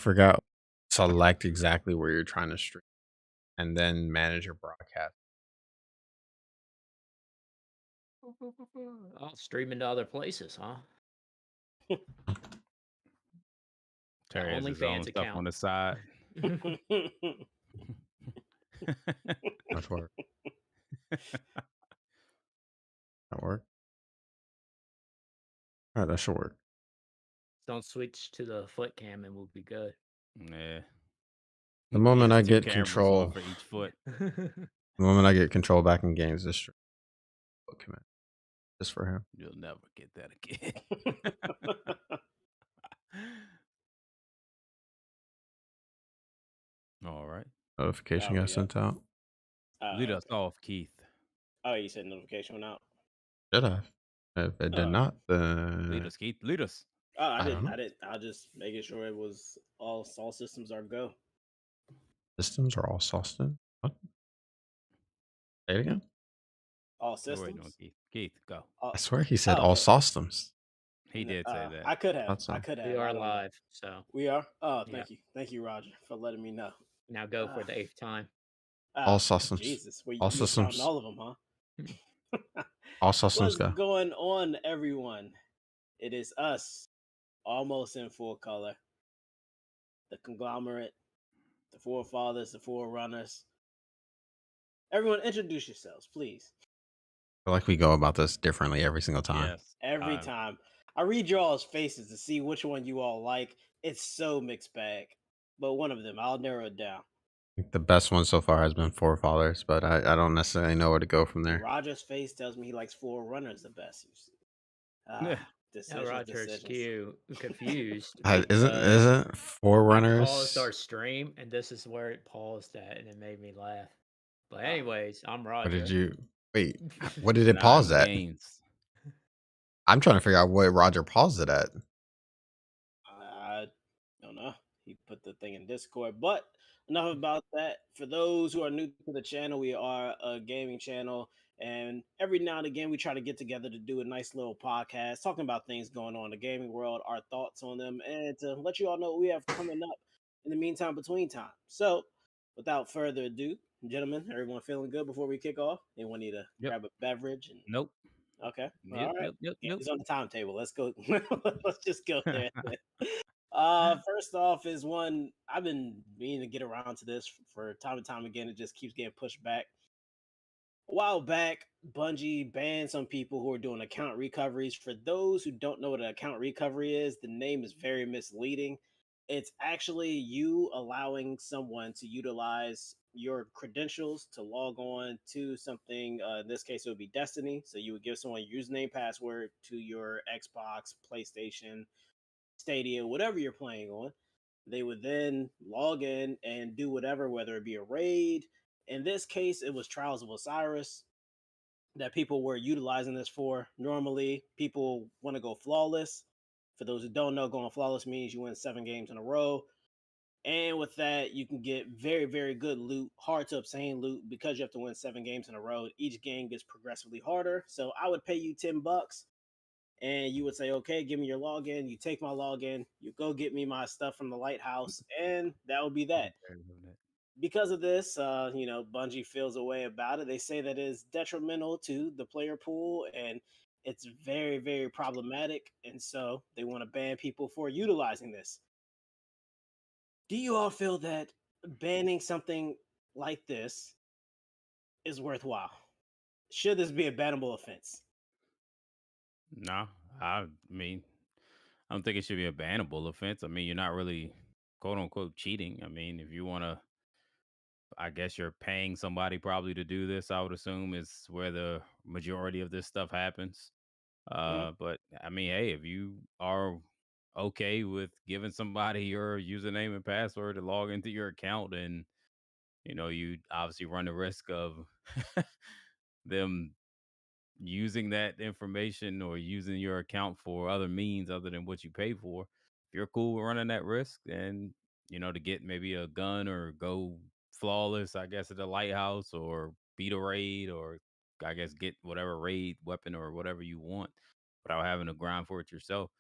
forgot. Select exactly where you're trying to stream, and then manage your broadcast. I'll stream into other places, huh? The Terry has his own OnlyFans stuff on account. the side. Much work. That work. All right, that should work. Don't switch to the foot cam and we'll be good. Yeah. The He moment has I two get cameras, one control, for each foot. the moment I get control back in games, this stream will commit just for him. You'll never get that again. All right. Notification Oh, got yeah. sent out. Lead us Okay. off, Keith. Oh, you said notification went out. Did I? If it did Oh, not, Lead then us, Keith. Lead us. I I don't didn't. know. I didn't. I just making sure it was all systems are go. Systems are all Sawston. What? Say it again. All We're waiting on systems. Keith. Keith, go. Uh, I swear he said oh, all okay. Sawstoms. He did say that. I could have. Thought I so. could We have. are I don't know. live, so We are. Oh, yeah. thank you. Thank you, Roger, for letting me know. Now go for the 8th time. All Ah, Sawstoms. Jesus, well, All you was counting systems. all of them, huh? All Sawstoms What's go. going on, everyone? It is us, almost in full color. The conglomerate, the forefathers, the forerunners. Everyone, introduce yourselves, please. I feel like we go about this differently every single time. Yes. Every time. I read your all's faces to see which one you all like. It's so mixed bag. But one of them, I'll narrow it down. I think the best one so far has been Forefathers, but I don't necessarily know where to go from there. Roger's face tells me he likes Forerunners the best. You see. Yeah. Decisions, Roger's decisions. confused Isn't because isn't I paused Forerunners? our stream and this is where it paused at and it made me laugh. But Oh. anyways, I'm What did Roger. you wait? What did it pause at? Games. I'm trying to figure out what Roger paused it at. I don't know. He put the thing in Discord. But enough about that. For those who are new to the channel, we are a gaming channel. And every now and again, we try to get together to do a nice little podcast talking about things going on in the gaming world, our thoughts on them, and to let you all know what we have coming up in the meantime, between time. So, without further ado, gentlemen, everyone feeling good before we kick off? Anyone need to Yep. grab a beverage? And Nope. okay, Yep, all right. yep. He's on the timetable. Let's go. Let's just go there. First off is one I've been meaning to get around to this for time and time again. It just keeps getting pushed back. A while back, Bungie banned some people who are doing account recoveries. For those who don't know what an account recovery is, the name is very misleading. It's actually you allowing someone to utilize your credentials to log on to something. In this case, it would be Destiny. So you would give someone your username, password to your Xbox, PlayStation, Stadia, whatever you're playing on. They would then log in and do whatever, whether it be a raid. In this case, it was Trials of Osiris that people were utilizing this for. Normally, people want to go flawless. For those who don't know, going flawless means you win 7 games in a row. And with that, you can get very, very good loot, hard to obtain loot because you have to win 7 games in a row. Each game gets progressively harder. So I would pay you $10 and you would say, okay, give me your login. You take my login, you go get me my stuff from the lighthouse, and that would be that. Because of this, Bungie feels a way about it. They say that it is detrimental to the player pool and it's very, very problematic. And so they want to ban people for utilizing this. Do you all feel that banning something like this is worthwhile? Should this be a bannable offense? No, I mean, I don't think it should be a bannable offense. I mean, you're not really quote unquote cheating. I mean, if you want to, I guess you're paying somebody probably to do this, I would assume is where the majority of this stuff happens. Mhm. But I mean, hey, if you are okay with giving somebody your username and password to log into your account, and you obviously run the risk of them using that information or using your account for other means other than what you pay for. If you're cool with running that risk and to get maybe a gun or go flawless, I guess, at the lighthouse or beat a raid or I guess get whatever raid weapon or whatever you want without having to grind for it yourself.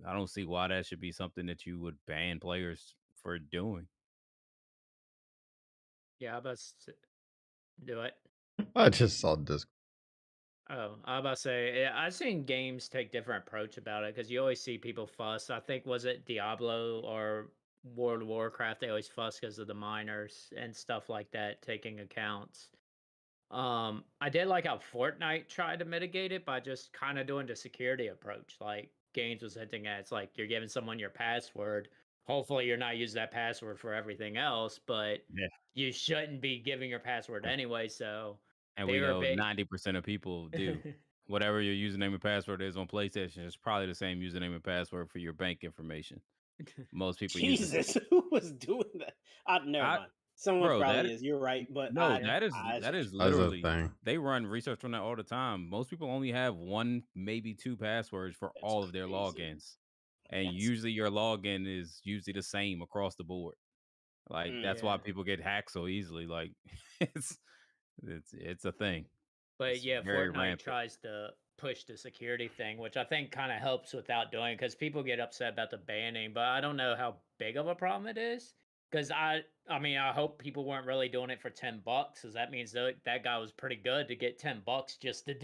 I don't see why that should be something that you would ban players for doing. Yeah, do it. I just saw Discord. Oh, I was about to say, yeah, I've seen games take different approach about it because you always see people fuss. I think was it Diablo or World of Warcraft? They always fuss because of the minors and stuff like that taking accounts. I did like how Fortnite tried to mitigate it by just kind of doing the security approach. Like Games was hinting at, it's like you're giving someone your password. Hopefully, you're not using that password for everything else, but Yeah. you shouldn't be giving your password anyway. So And they we were know big. 90% of people do. Whatever your username and password is on PlayStation is probably the same username and password for your bank information. Most people use this. Jesus, who was doing that? Never I, mind. Someone bro, probably is. You're right, but no, Yeah. I that is That's a literally thing. they run research on that all the time. Most people only have one, maybe two passwords for that's all of their crazy. logins. And That's usually your login is usually the same across the board. Like that's why Yeah. people get hacked so easily. Like it's it's a thing. But It's yeah, very Fortnite rampant. tries to push the security thing, which I think kind of helps without doing because people get upset about the banning, but I don't know how big of a problem it is. Because I mean, I hope people weren't really doing it for $10, because that means that guy was pretty good to get $10 just to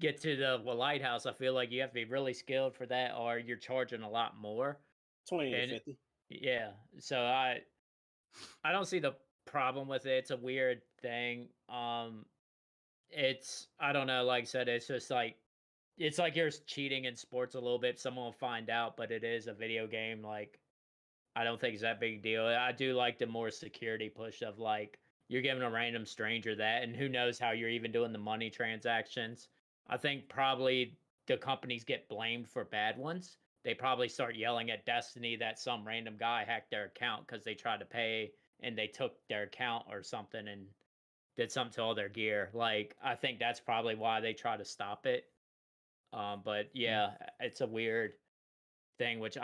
get to the lighthouse. I feel like you have to be really skilled for that, or you're charging a lot more. 20 to And 50. yeah, so I don't see the problem with it. It's a weird thing. It's I don't know, like I said, it's just like it's like you're cheating in sports a little bit. Someone will find out, but it is a video game. Like I don't think it's that big deal. I do like the more security push of like you're giving a random stranger that, and who knows how you're even doing the money transactions. I think probably the companies get blamed for bad ones. They probably start yelling at Destiny that some random guy hacked their account because they tried to pay and they took their account or something and did something to all their gear. Like I think that's probably why they try to stop it. But Mm. yeah, it's a weird thing, which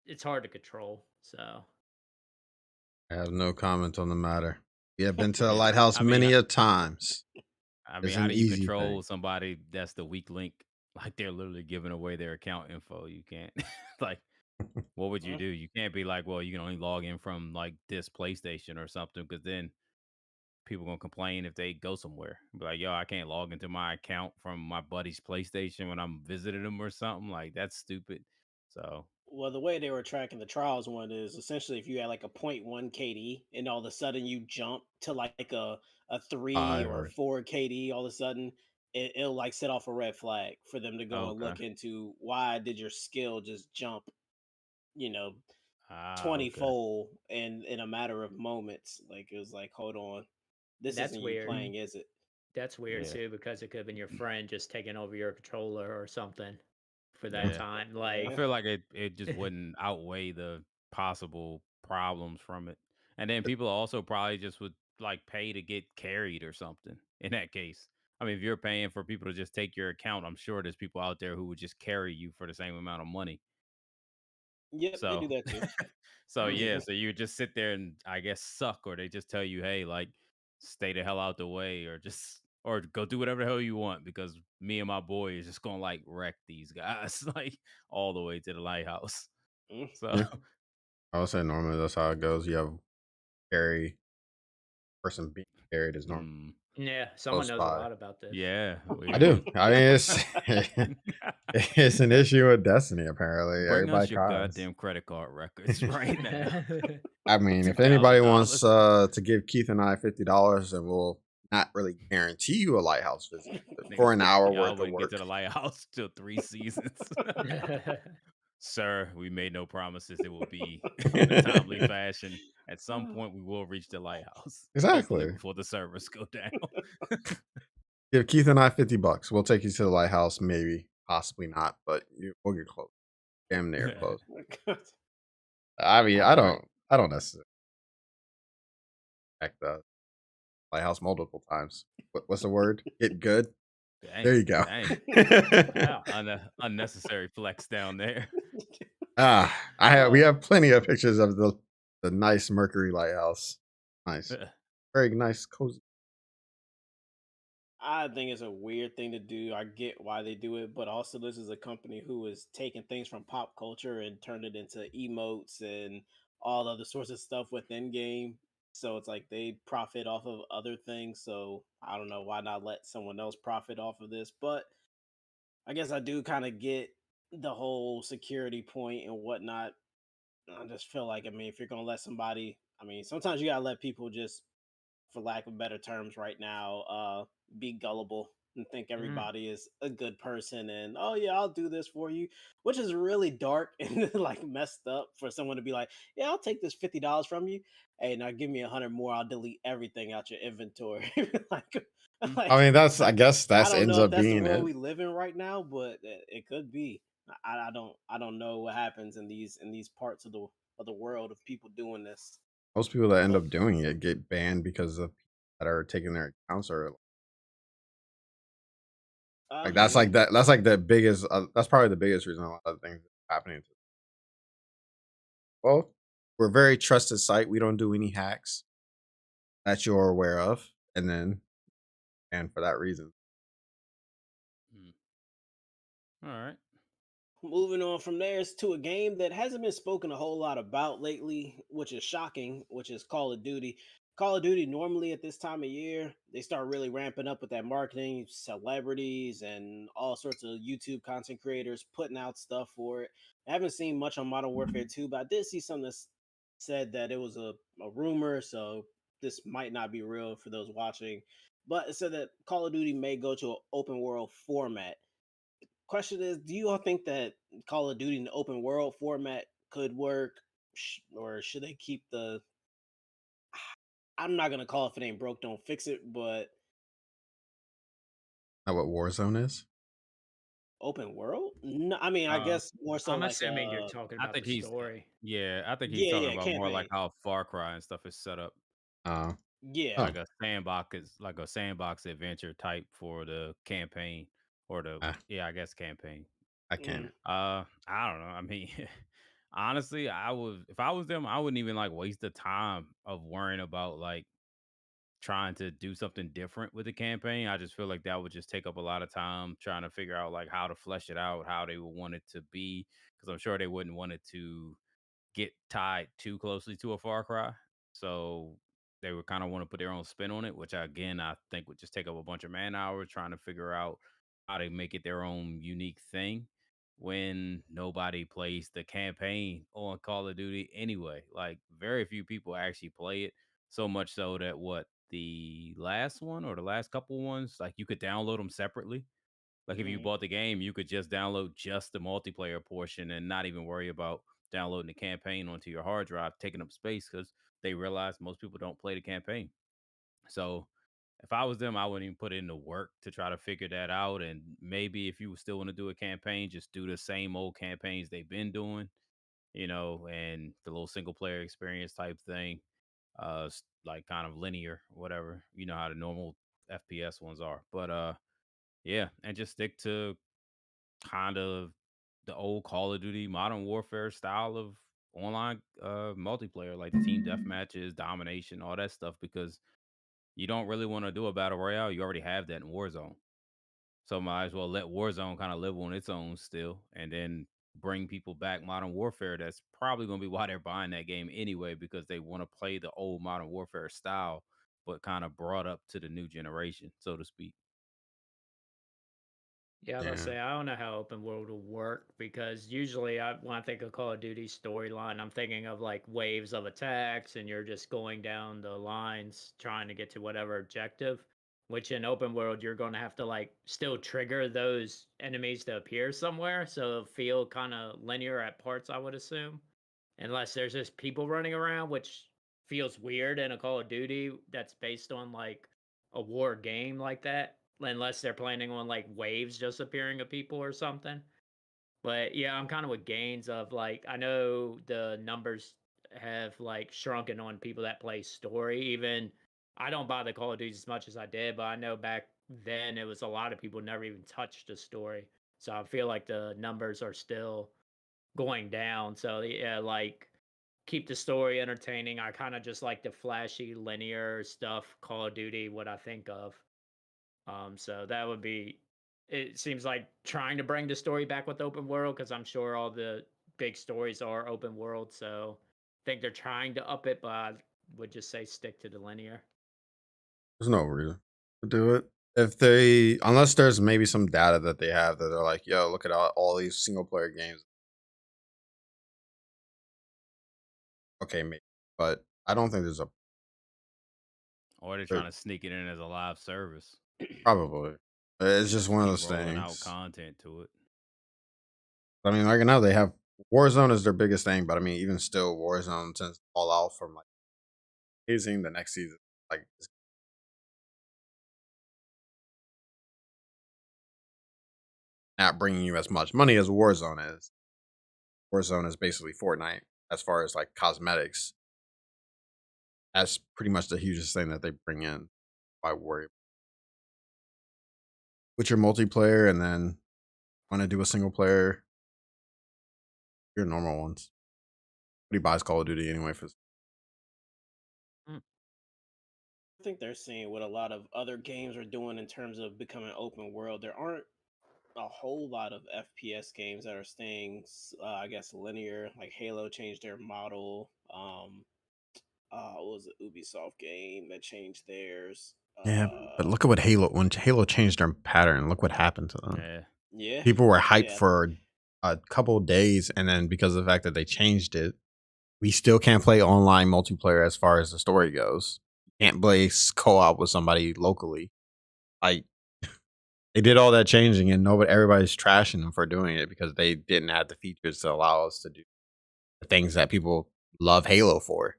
it's hard to control. So I have no comment on the matter. We have been to the Yeah. lighthouse I mean, many a times. It's how an do you easy control thing. somebody that's the weak link? Like they're literally giving away their account info. You can't like what would you Mm. do? You can't be like, well, you can only log in from like this PlayStation or something, because then people gonna complain if they go somewhere. Be like, yo, I can't log into my account from my buddy's PlayStation when I'm visiting him or something. Like that's stupid. So Well, the way they were tracking the trials one is essentially if you had like a point 0.1 KD and all of a sudden you jump to like a 3 or Or 4 KD, all of a sudden it'll like set off a red flag for them to go and okay. look into why did your skill just jump, you know, Ah, 20 okay. fold in a matter of moments. Like it was like, hold on, this that's isn't you weird. playing, is it? That's weird Yeah. too because it could have been your friend just taking over your controller or something for that Yeah. time. I Like, feel like it just wouldn't outweigh the possible problems from it. And then people also probably just would like pay to get carried or something in that case. I mean, if you're paying for people to just take your account, I'm sure there's people out there who would just carry you for the same amount of money. Yep, they So do that too. so yeah, so you just sit there and I guess suck, or they just tell you, hey, like stay the hell out the way, or just or go do whatever the hell you want, because me and my boy is just gonna like wreck these guys like all the way to the lighthouse. Mm. So yeah, I would say normally that's how it goes. You have carry person being carried is normal mm, yeah, someone close knows a by. lot about this. yeah, I we do. I mean, it's it's an issue with Destiny. Apparently, bring everybody us your cries. goddamn credit card records right now. I mean, two if anybody thousand wants dollars. to give Keith and I $50, then we'll not really guarantee you a lighthouse visit Nigga for an said, hour y'all worth of wouldn't get to work. the lighthouse till 3 seasons. Sir, we made no promises it will be in a timely fashion. At some point, we will reach the lighthouse. Hopefully, Exactly. before the servers go down. Give Keith and I $50. We'll take you to the lighthouse. Maybe, possibly not, but we'll get close. Damn near close. I mean, All right. I don't necessarily expect the lighthouse multiple times. What's the word? Get good. Dang. There you go. Dang. Wow. Unnecessary flex down there. We Uh, have plenty of pictures of the nice Mercury lighthouse. Nice, very nice, cozy. I think it's a weird thing to do. I get why they do it, but also this is a company who is taking things from pop culture and turned it into emotes and all other sorts of stuff within game. So it's like they profit off of other things. So I don't know why not let someone else profit off of this. But I guess I do kind of get the whole security point and whatnot. I just feel like, I mean, if you're gonna let somebody, I mean, sometimes you gotta let people just, for lack of better terms right now, be gullible and think Mm. everybody is a good person and, oh yeah, I'll do this for you, which is really dark and like messed up for someone to be like, yeah, I'll take this $50 from you. Hey, now give me 100 more. I'll delete everything out your inventory. like, Mm. I like mean, I guess I that's don't ends know if up that's the being world it. we live in right now, but it could be. I don't know what happens in these parts of the world of people doing this. Most people that end up doing it get banned because of that are taking their accounts or like that's Yeah. like that. That's like the biggest. That's probably the biggest reason a lot of things are happening. Well, we're a very trusted site. We don't do any hacks that you're aware of, and for that reason, Mm. All right. Moving on from there is to a game that hasn't been spoken a whole lot about lately, which is shocking, which is Call of Duty. Call of Duty, normally at this time of year, they start really ramping up with that marketing, celebrities, and all sorts of YouTube content creators putting out stuff for it. I haven't seen much on Modern Warfare 2, but I did see something that said that it was a rumor, so this might not be real for those watching. But it said that Call of Duty may go to an open world format. Question is, do you all think that Call of Duty in the open world format could work, or should they keep the? I'm not gonna call it, if it ain't broke, don't fix it, but not what Warzone is. open world? No, I mean, I Uh, guess more so I'm like assuming you're talking I about think the he's story. yeah, I think he's yeah, talking yeah, about more like campaign. how Far Cry and stuff is set up, Uh, Yeah. oh, like a sandbox adventure type for the campaign or the ah, yeah, I guess campaign. I Mm. can't. I don't know. I mean, honestly, I would if I was them, I wouldn't even like waste the time of worrying about like trying to do something different with the campaign. I just feel like that would just take up a lot of time trying to figure out like how to flesh it out, how they would want it to be, because I'm sure they wouldn't want it to get tied too closely to a Far Cry. So they would kind of want to put their own spin on it, which again I think would just take up a bunch of man hours trying to figure out how to make it their own unique thing when nobody plays the campaign on Call of Duty anyway. Like very few people actually play it. So much so that what the last one or the last couple ones, like you could download them separately. Like if you Mm. bought the game, you could just download just the multiplayer portion and not even worry about downloading the campaign onto your hard drive, taking up space because they realize most people don't play the campaign. So if I was them, I wouldn't even put in the work to try to figure that out. And maybe if you still want to do a campaign, just do the same old campaigns they've been doing, and the little single player experience type thing, like kind of linear, whatever. You know how the normal FPS ones are. But yeah, and just stick to kind of the old Call of Duty Modern Warfare style of online multiplayer, like the team death matches, domination, all that stuff, because you don't really want to do a battle royale. You already have that in Warzone. So might as well let Warzone kind of live on its own still and then bring people back Modern Warfare. That's probably gonna be why they're buying that game anyway, because they want to play the old Modern Warfare style, but kind of brought up to the new generation, so to speak. Yeah, I was gonna Yeah, say I don't know how open world will work because usually when I think of Call of Duty storyline, I'm thinking of like waves of attacks and you're just going down the lines trying to get to whatever objective. Which in open world you're gonna have to like still trigger those enemies to appear somewhere, so it'll feel kind of linear at parts, I would assume. Unless there's just people running around, which feels weird in a Call of Duty that's based on like a war game like that, unless they're planning on like waves just appearing of people or something. But yeah, I'm kind of with Gains of like I know the numbers have like shrunken on people that play story. Even I don't buy the Call of Duty as much as I did, but I know back then it was a lot of people never even touched the story. So I feel like the numbers are still going down. So yeah, like keep the story entertaining. I kind of just like the flashy linear stuff, Call of Duty, what I think of. So that would be. It seems like trying to bring the story back with open world because I'm sure all the big stories are open world. So I think they're trying to up it, but I would just say stick to the linear. There's no reason to do it. If they, unless there's maybe some data that they have that they're like, yo, look at all these single player games. Okay, maybe. But I don't think there's a Or they're there- trying to sneak it in as a live service. probably. It's just one of Keep those rolling out things. content to it. I mean, like now they have Warzone is their biggest thing, but I mean, even still, Warzone tends to fall out from like amazing the next season. Like it's not bringing you as much money as Warzone is. Warzone is basically Fortnite as far as like cosmetics. That's pretty much the hugest thing that they bring in. I worry with your multiplayer, and then want to do a single player. Your normal ones. Nobody buys Call of Duty anyway. For Mm. I think they're seeing what a lot of other games are doing in terms of becoming open world. There aren't a whole lot of FPS games that are staying, I guess, linear. Like Halo changed their model. What was the Ubisoft game that changed theirs? yeah, but look at what when Halo changed their pattern. Look what happened to them. Yeah. Yeah, People were hyped yeah. for a couple of days, and then because of the fact that they changed it, we still can't play online multiplayer as far as the story goes. Can't play co-op with somebody locally. Like they did all that changing, and everybody's trashing them for doing it because they didn't have the features to allow us to do the things that people love Halo for.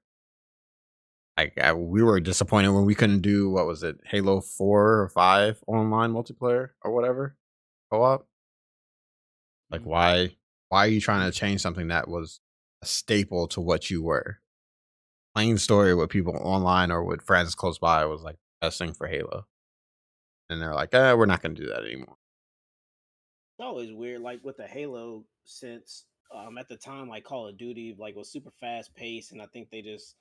Like we were disappointed when we couldn't do what was it, Halo 4 or 5 online multiplayer or whatever co-op. Like Mm. why are you trying to change something that was a staple to what you were? Playing story with people online or with friends close by was like the best thing for Halo. And they're like, we're not gonna do that anymore. It's always weird, like with the Halo since at the time like Call of Duty like was super fast paced, and I think they just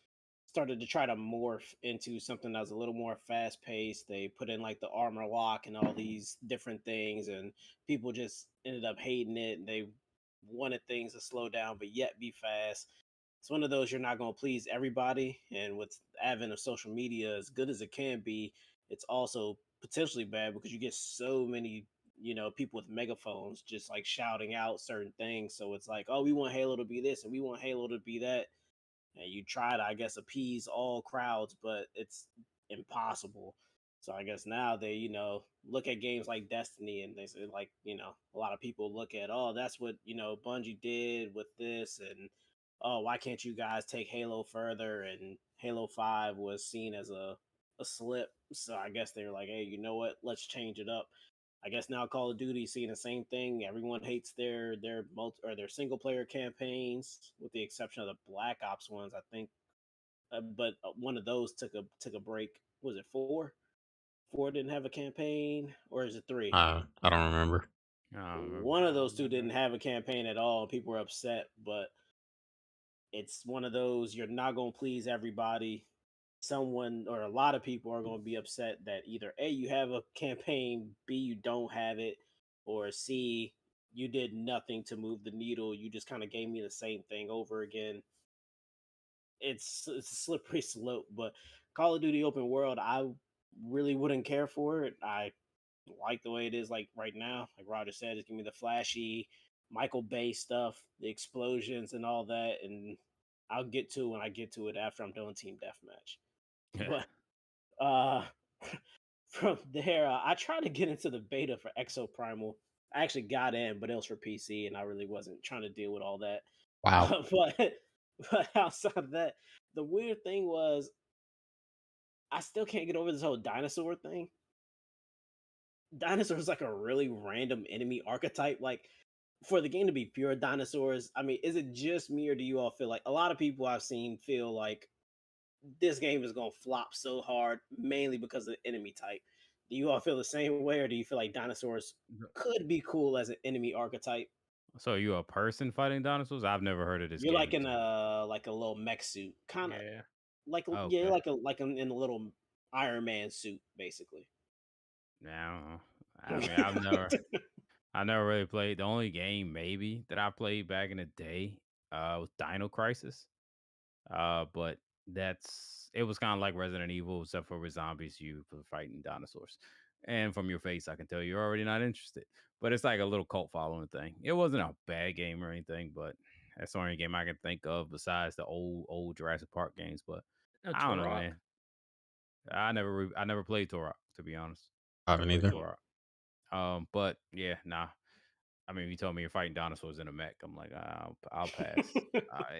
started to try to morph into something that was a little more fast paced. They put in like the armor lock and all these different things, and people just ended up hating it. They wanted things to slow down but yet be fast. It's one of those you're not going to please everybody, and with the advent of social media, as good as it can be, it's also potentially bad because you get so many people with megaphones just like shouting out certain things. So it's like, oh, we want Halo to be this and we want Halo to be that, and you try to, I guess, appease all crowds, but it's impossible. So I guess now they look at games like Destiny, and they say, like, a lot of people look at, oh, that's what Bungie did with this, and oh, why can't you guys take Halo further? And Halo 5 was seen as a slip, so I guess they were like, hey, you know what, let's change it up. I guess now Call of Duty seeing the same thing. Everyone hates their multi or their single player campaigns, with the exception of the Black Ops ones, I think. But one of those took a break. Was it four? Four didn't have a campaign, or is it three? I don't remember. I don't remember. One of those two didn't have a campaign at all. People were upset, but it's one of those you're not going to please everybody. Someone or a lot of people are going to be upset that either A, you have a campaign, B, you don't have it, or C, you did nothing to move the needle. You just kind of gave me the same thing over again. It's a slippery slope, but Call of Duty open world, I really wouldn't care for it. I like the way it is like right now. Like Roger said, just give me the flashy Michael Bay stuff, the explosions and all that, and I'll get to it when I get to it after I'm doing team deathmatch. But uh from there, I tried to get into the beta for Exoprimal. I actually got in, but it was for PC, and I really wasn't trying to deal with all that. Wow. But outside of that, the weird thing was I still can't get over this whole dinosaur thing. Dinosaurs like a really random enemy archetype. Like for the game to be pure dinosaurs, I mean, is it just me or do you all feel like a lot of people I've seen feel like this game is gonna flop so hard, mainly because of the enemy type? Do you all feel the same way, or do you feel like dinosaurs could be cool as an enemy archetype? So are you a person fighting dinosaurs? I've never heard of this You're game like in until. a little mech suit, kind of Yeah. like, yeah, Okay. like in a little Iron Man suit, basically. Now, I mean, I never really played. The only game maybe that I played back in the day was Dino Crisis. But it was kind of like Resident Evil, except for with zombies, you were fighting dinosaurs. And from your face, I can tell you're already not interested. But it's like a little cult following thing. It wasn't a bad game or anything, but that's the only game I can think of besides the old Jurassic Park games. But No, I don't know, Turok. man. I never played Turok, to be honest. I Never haven't played either. Mm. Turok. But yeah, nah. I mean, if you told me you're fighting dinosaurs in a mech, I'm like, I'll pass.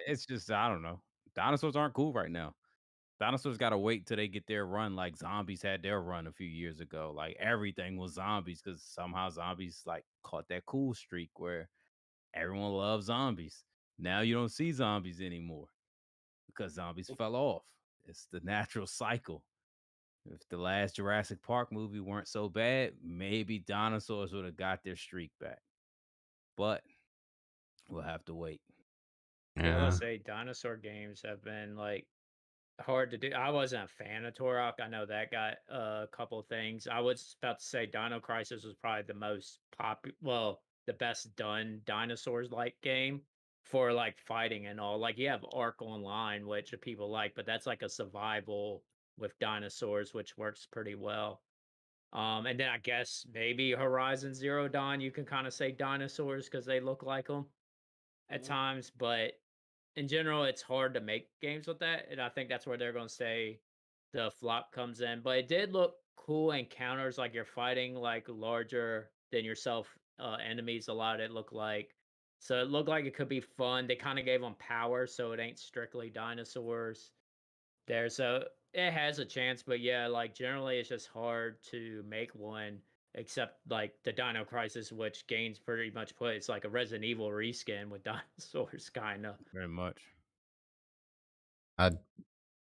It's just I don't know. Dinosaurs aren't cool right now. Dinosaurs gotta wait till they get their run, like zombies had their run a few years ago. Like everything was zombies because somehow zombies like caught that cool streak where everyone loves zombies. Now you don't see zombies anymore because zombies fell off. It's the natural cycle. If the last Jurassic Park movie weren't so bad, maybe dinosaurs would have got their streak back. But we'll have to wait. Yeah, I will Yeah. say dinosaur games have been like hard to do. I wasn't a fan of Turok. I know that got a couple of things. I was about to say Dino Crisis was probably the most well, the best done dinosaurs like game for like fighting and all. Like you have Ark Online, which people like, but that's like a survival with dinosaurs, which works pretty well. And then I guess maybe Horizon Zero Dawn, you can kind of say dinosaurs because they look like them at Mm. times, but in general, it's hard to make games with that, and I think that's where they're going to say the flop comes in. But it did look cool encounters, like you're fighting like larger than yourself enemies. A lot of it looked like, so it looked like it could be fun. They kind of gave them power, so it ain't strictly dinosaurs there. So it has a chance, but yeah, like generally, it's just hard to make one. Except like the Dino Crisis, which gains pretty much put it's like a Resident Evil reskin with dinosaurs, kind of. Very much. I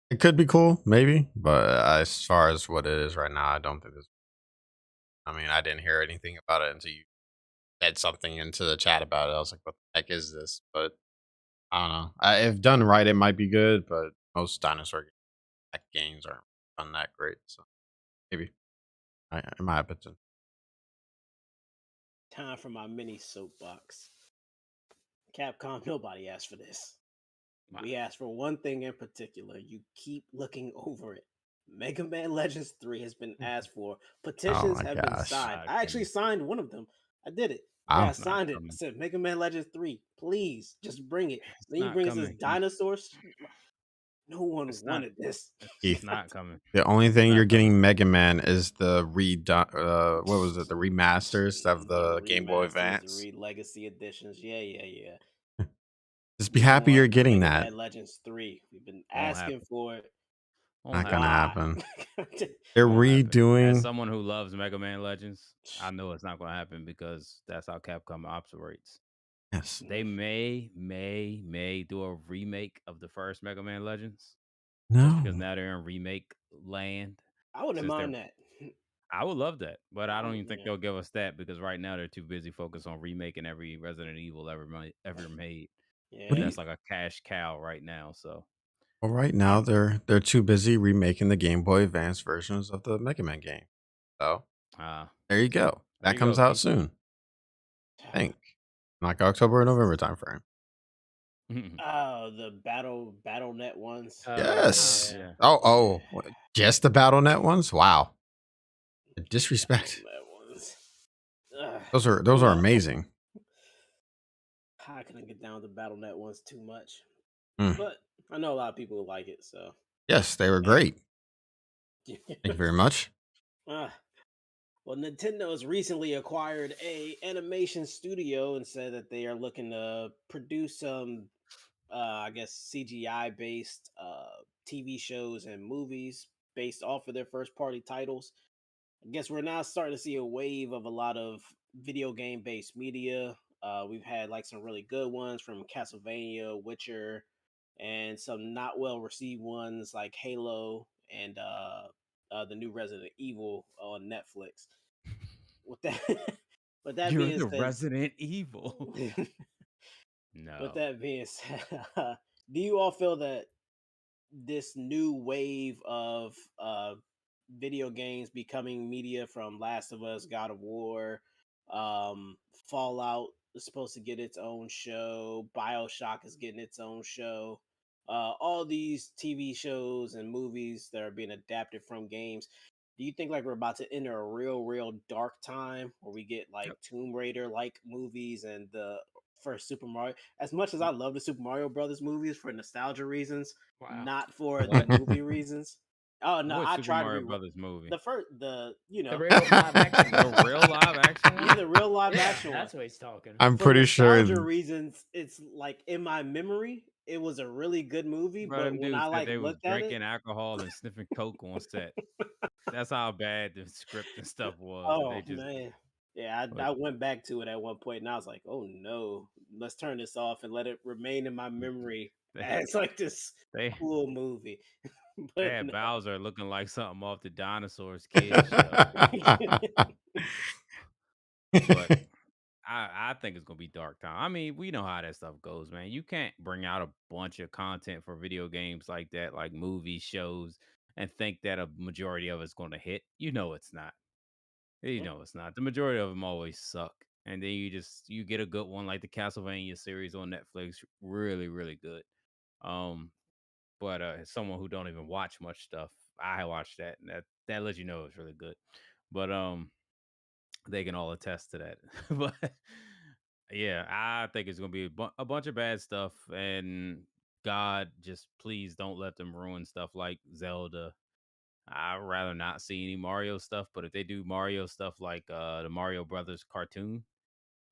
It could be cool, maybe, but as far as what it is right now, I don't think this. I mean, I didn't hear anything about it until you said something into the chat about it. I was like, "What the heck is this?" But I don't know. If done right, it might be good, but most dinosaur games aren't done that great. So maybe it might happen. Time for my mini soapbox. Capcom, nobody asked for this. Wow. We asked for one thing in particular. You keep looking over it. Mega Man Legends 3 has been asked for. Oh Petitions my have been gosh! signed. Not I actually coming. signed one of them. I did it. Okay, I I'm Not signed it. I coming. said Mega Man Legends 3. Please, just bring it. It's Then you not bring us this coming, Keith. dinosaurs. No one It's not. wanted this. It's Keith. not coming. The only It's thing you're not coming. getting Mega Man is the redone. What was it? The remasters of The the Game Boy remasters, the Advance. legacy editions. Yeah. Just be We happy you're want getting Mega that. Man Legends 3. We've been Won't asking happen. for it. Won't Not gonna happen. Why? happen. They're Won't happen. As redoing. someone who loves Mega Man Legends, I know it's not going to happen because that's how Capcom operates. Yes. They may do a remake of the first Mega Man Legends just because No. now they're in remake land. I wouldn't Since they're, mind that. I would love that, but I I don't would, even think yeah. they'll give us that because right now they're too busy focused on remaking every Resident Evil ever made. What do Yeah. you? That's like a cash cow right now. So Well, right now they're too busy remaking the Game Boy Advance versions of the Mega Man game. So uh there you go. there That you go, comes out Keith. soon. I think like October or November timeframe. Oh, the BattleNet ones. Oh Yes. yeah. Yeah. Just the BattleNet ones. Wow. The disrespect. BattleNet ones. Ugh, Those you are know, amazing. I couldn't get down with the BattleNet ones too much, Mm. but I know a lot of people who like it. So, Yes, they were hey. great. Thank you very much. Ah, well, Nintendo has recently acquired a animation studio and said that they are looking to produce some, I guess, CGI based TV shows and movies based off of their first party titles. I guess we're now starting to see a wave of a lot of video game based media. We've had like some really good ones from Castlevania, Witcher, and some not well received ones like Halo and the new Resident Evil on Netflix. With that, with that You're being the said, Resident Evil. with No. that being said, do you all feel that this new wave of video games becoming media from Last of Us, God of War, Fallout is supposed to get its own show, BioShock is getting its own show. All these TV shows and movies that are being adapted from games. Do you think like we're about to enter a real dark time where we get like Tomb Raider like movies and the first Super Mario? As much as I love the Super Mario Brothers movies for nostalgia reasons, Wow. not for the What? movie reasons. Oh no, What I Super tried to Mario re Brothers movie? the first the The real live action The one. real live action yeah, one? the real live Yeah, action one. that's what he's talking. I'm For pretty sure. nostalgia reasons, it's like in my memory, it was a really good movie, Bro, but them when I dudes said like they was looked at it, drinking alcohol and sniffing coke on set. That's how bad the script and stuff was. And oh they just man. Yeah, but I went back to it at one point and I was like, oh no, let's turn this off and let it remain in my memory they as like this they cool movie. they But had no. Bowser looking like something off the Dinosaurs kids show. But I think it's gonna be dark time. I mean, we know how that stuff goes, man. You can't bring out a bunch of content for video games like that, like movies, shows, and think that a majority of it's gonna hit. You know it's not. You Yeah. know it's not. The majority of them always suck. And then you get a good one like the Castlevania series on Netflix, really, really good. Um, but as someone who don't even watch much stuff, I watched that and that lets you know it's really good. But they can all attest to that. But yeah, I think it's gonna be a bunch of bad stuff, and God, just please don't let them ruin stuff like Zelda. I'd rather not see any Mario stuff, but if they do Mario stuff like the Mario Brothers cartoon,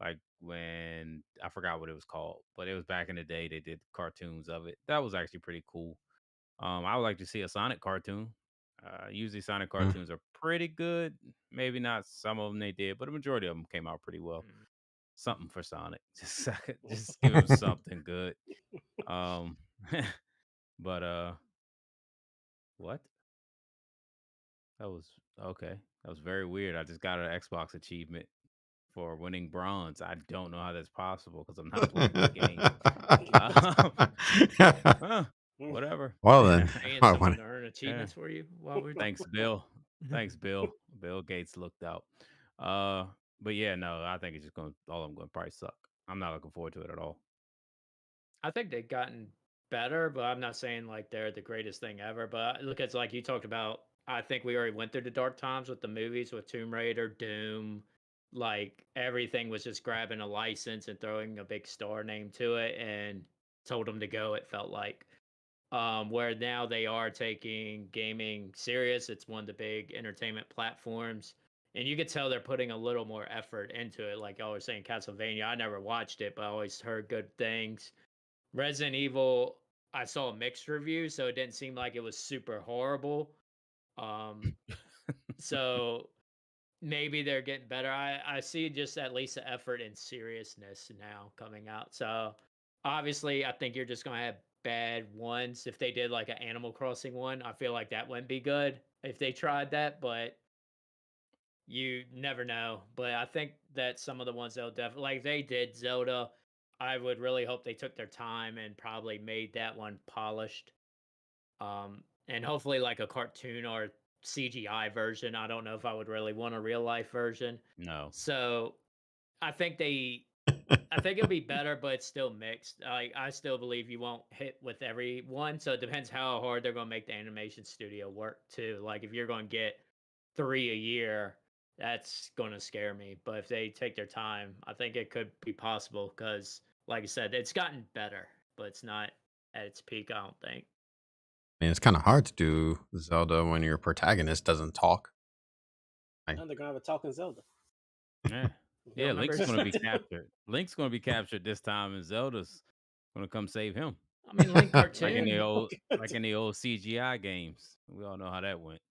like when I forgot what it was called, but it was back in the day they did cartoons of it. That was actually pretty cool. I would like to see a Sonic cartoon. Usually Sonic Mm. cartoons are pretty good. Maybe not some of them they did, but a majority of them came out pretty well. Mm. Something for Sonic, just give him something good. Um, but what? That was okay. That was very weird. I just got an Xbox achievement for winning bronze. I don't know how that's possible because I'm not playing the game. Um, huh, whatever. Well then, Paying I someone want. to earn Yeah. achievements for you while we're Thanks, Bill. Thanks, Bill. Bill Gates looked out. Uh, but yeah, no, I think it's just going. All I'm going to probably suck. I'm not looking forward to it at all. I think they've gotten better, but I'm not saying like they're the greatest thing ever. But look, it's like you talked about. I think we already went through the dark times with the movies with Tomb Raider, Doom. Like everything was just grabbing a license and throwing a big star name to it and told them to go. It felt like. Where now they are taking gaming serious. It's one of the big entertainment platforms. And you could tell they're putting a little more effort into it. Like I was saying, Castlevania, I never watched it, but I always heard good things. Resident Evil, I saw a mixed review, so it didn't seem like it was super horrible. Um, so maybe they're getting better. I see just at least the effort and seriousness now coming out. So obviously, I think you're just gonna have bad ones. If they did like an Animal Crossing one, I feel like that wouldn't be good if they tried that. But you never know. But I think that some of the ones they'll definitely like they did Zelda. I would really hope they took their time and probably made that one polished. And hopefully like a cartoon or CGI version. I don't know if I would really want a real life version. No, So I think they I think it'll be better, but it's still mixed. I still believe you won't hit with everyone. So it depends how hard they're gonna make the animation studio work too. Like if you're gonna get 3 a year, that's gonna scare me. But if they take their time, I think it could be possible because like I said, it's gotten better, but it's not at its peak, I don't think. I mean, it's kind of hard to do Zelda when your protagonist doesn't talk. Now they're gonna have a talking Zelda. yeah, Bill yeah. Link's members. gonna be captured. Link's gonna be captured this time, and Zelda's gonna come save him, I mean, Link like in the cartoon. old, CGI games. We all know how that went.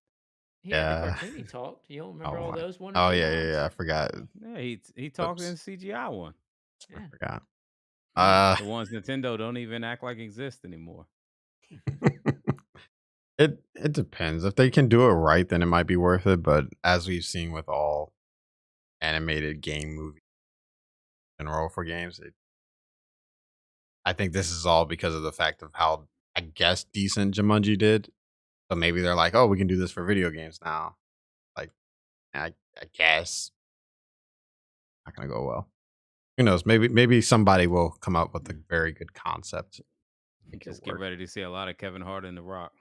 He had the Yeah. cartoon he talked. You don't remember Oh all my. those Oh wonderful yeah. lines? I forgot. Yeah, he talked in Oops. CGI one. I Yeah. forgot. Yeah, Uh, the ones Nintendo don't even act like exist anymore. it depends. If they can do it right, then it might be worth it. But as we've seen with all animated game movies in general for games, I think this is all because of the fact of how I guess decent Jumanji did. So maybe they're like, oh, we can do this for video games now. Like, I guess not gonna go well. Who knows? Maybe somebody will come up with a very good concept. Make it Just get work. ready to see a lot of Kevin Hart and The Rock.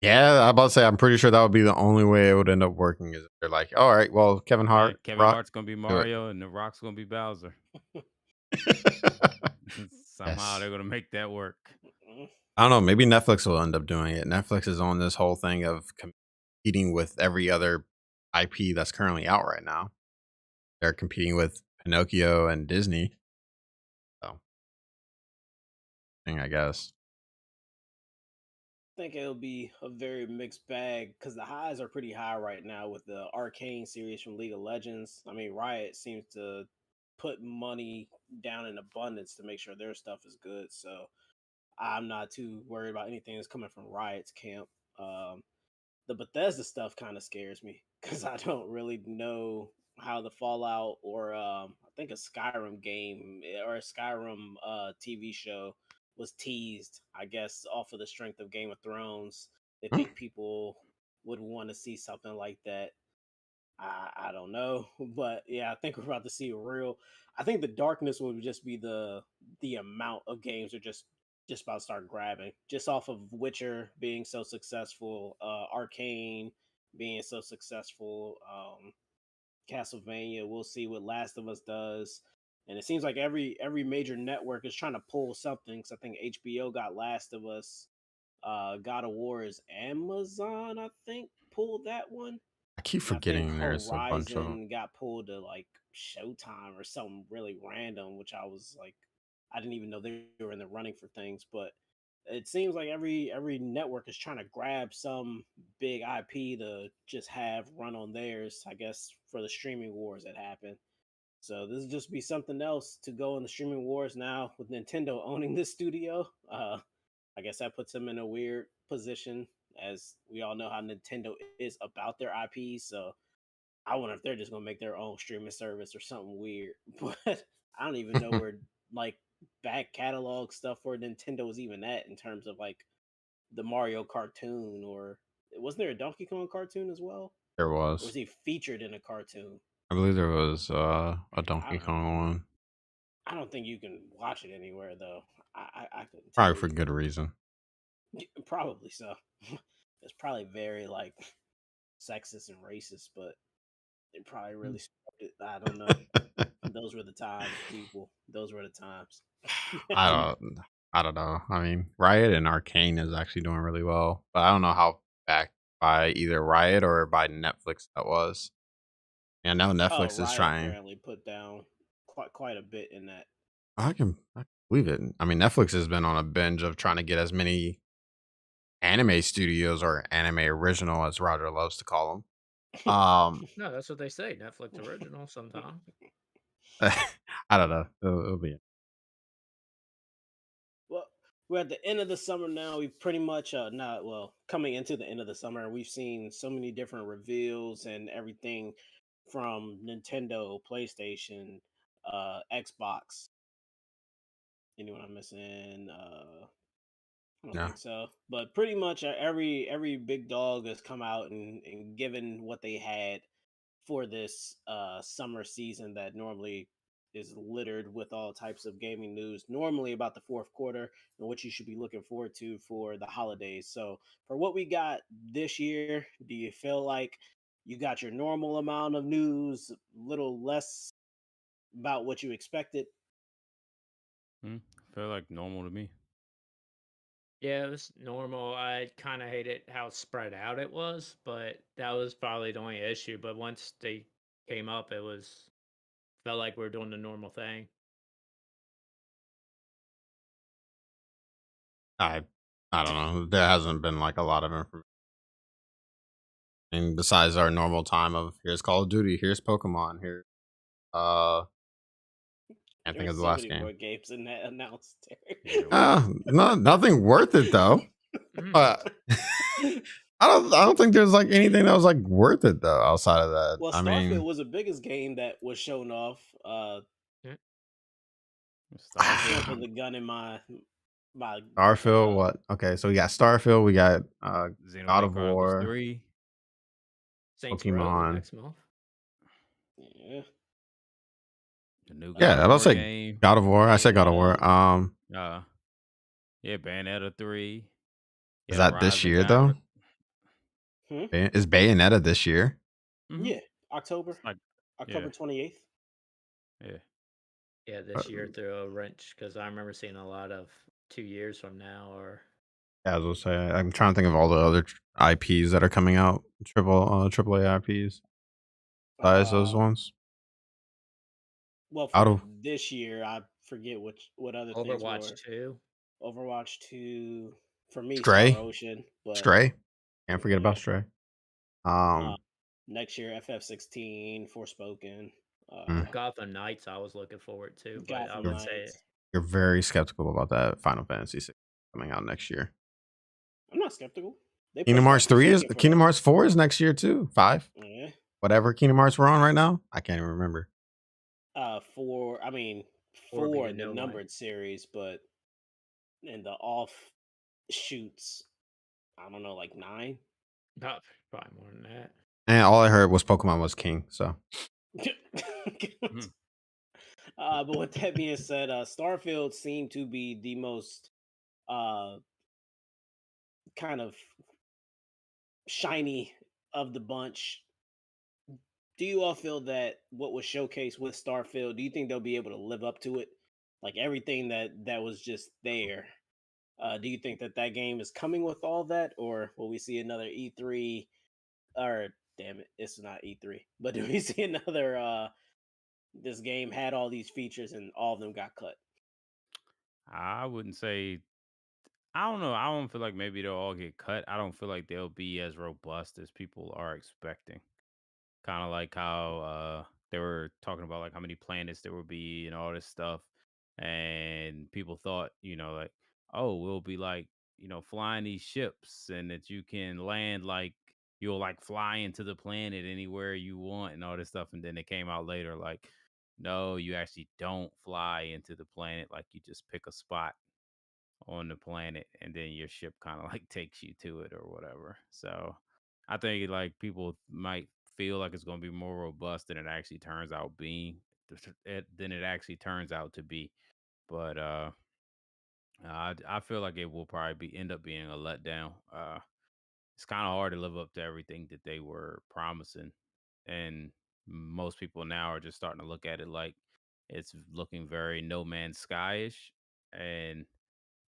Yeah, I'm about to say I'm pretty sure that would be the only way it would end up working. Is if they're like, all right, well, Kevin Hart, Kevin Rock, Hart's gonna be do it. Mario, and The Rock's gonna be Bowser. Somehow Yes. they're gonna make that work. I don't know. Maybe Netflix will end up doing it. Netflix is on this whole thing of competing with every other IP that's currently out right now. They're competing with Pinocchio and Disney. So, I guess. I think it'll be a very mixed bag because the highs are pretty high right now with the Arcane series from League of Legends. I mean, Riot seems to put money down in abundance to make sure their stuff is good. So I'm not too worried about anything that's coming from Riot's camp. Um, the Bethesda stuff kind of scares me because I don't really know how the Fallout or I think a Skyrim game or a Skyrim TV show was teased. I guess off of the strength of Game of Thrones, they think people would want to see something like that. I don't know, but yeah, I think we're about to see a real. I think the darkness would just be the amount of games are just about to start grabbing, just off of Witcher being so successful, Arcane being so successful, Castlevania. We'll see what Last of Us does, and it seems like every major network is trying to pull something. So I think HBO got Last of Us, God of War is Amazon. I think pulled that one. I keep And I think forgetting there's a bunch of them. Horizon got pulled to like Showtime or something really random, which I was like, I didn't even know they were in the running for things. But it seems like every network is trying to grab some big IP to just have run on theirs. I guess for the streaming wars that happen. So this will just be something else to go in the streaming wars now with Nintendo owning this studio. I guess that puts them in a weird position, as we all know how Nintendo is about their IPs. So I wonder if they're just gonna make their own streaming service or something weird. But I don't even know where like back catalog stuff for Nintendo is even at in terms of like the Mario cartoon, or wasn't there a Donkey Kong cartoon as well? There Or was. was he featured in a cartoon? I believe there was a I Donkey don't know. Kong one. I don't think you can watch it anywhere though. I couldn't tell Probably for you. good reason. Probably so. It's probably very like sexist and racist, but it probably really. I don't know. Those were the times, people. Those were the times. I don't know. I mean, Riot and Arcane is actually doing really well, but I don't know how backed by either Riot or by Netflix that was. Yeah, now Oh, Netflix is Riot trying. apparently put down quite a bit in that. I can believe it. I mean, Netflix has been on a binge of trying to get as many anime studios or anime original, as Roger loves to call them. No, that's what they say. Netflix original sometime. I don't know. It'll be. Well, we're at the end of the summer now. We've pretty much not well coming into the end of the summer. We've seen so many different reveals and everything from Nintendo, PlayStation, Xbox. Anyone I'm missing? I don't No. think so. But pretty much every big dog has come out and given what they had for this summer season that normally is littered with all types of gaming news, normally about the fourth quarter and what you should be looking forward to for the holidays. So, for what we got this year, do you feel like you got your normal amount of news, a little less about what you expected? Feel like normal to me. Yeah, it was normal. I kind of hated how spread out it was, but that was probably the only issue. But once they came up, it was felt like we are doing the normal thing. I I don't know. There hasn't been like a lot of information. And besides our normal time of here's Call of Duty, here's Pokemon, here can't think of There's the so last many more game. games in that announced. Nothing worth it though. Uh, I don't think there's like anything that was like worth it though outside of that. Well, I Starfield mean, was the biggest game that was shown off. Starfield. Jumping the gun in my by Starfield, what? Okay, so we got Starfield, we got God Xenoblade of Chronicles War, 3. Saints Row Pokemon. next month. yeah, The new Yeah, God I of was War about to say game. God of War. I said God of Bayonetta. War. Uh, yeah, Bayonetta 3. Is Yeah, that this Horizon year got. though? Hmm? Is Bayonetta this year? Mm-hmm. Yeah, October, It's like, yeah, October 28th. yeah. Yeah, Uh, this year through a wrench because I remember seeing a lot of 2 years from now or Yeah, I was gonna say I'm trying to think of all the other IPs that are coming out. Triple A IPs. Besides those Uh, ones. well, Out for of this year, I forget what other things Overwatch were. 2. Overwatch 2 for me, Star Stray. Ocean, but Stray. Can't forget yeah. about Stray. Uh, Um next year, FF16, Forspoken, mm, Gotham Knights I was looking forward to, but I Gotham you're, would say Knights. you're very skeptical about that Final Fantasy 6 coming out next year. I'm not skeptical. They Kingdom pushed back Hearts 3 is Forsaken for Kingdom that. Hearts 4 is next year too. 5. Yeah. Whatever Kingdom Hearts we're on right now. I can't even remember. Four. I mean, 4 four being in the no way. numbered series, but in the off shoots, I don't know, like 9. Not probably more than that. And all I heard was Pokemon was king. So Mhm. But with that being said, Starfield seemed to be the most uh, kind of shiny of the bunch. Do you all feel that what was showcased with Starfield, do you think they'll be able to live up to it? Like everything that was just there. Do you think that that game is coming with all that, or will we see another E3? Or damn it, it's not E3. But do we see another? This game had all these features and all of them got cut. I wouldn't say. I don't know. I don't feel like maybe they'll all get cut. I don't feel like they'll be as robust as people are expecting. Kind of like how they were talking about like how many planets there would be and all this stuff, and people thought, like, oh, we'll be like, flying these ships and that you can land like you'll like fly into the planet anywhere you want and all this stuff, and then it came out later like, no, you actually don't fly into the planet, like you just pick a spot on the planet and then your ship kind of like takes you to it or whatever. So I think like people might feel like it's going to be more robust than it actually turns out being than it actually turns out to be. But I feel like it will probably end up being a letdown. It's kind of hard to live up to everything that they were promising, and most people now are just starting to look at it like it's looking very No Man's Sky-ish, and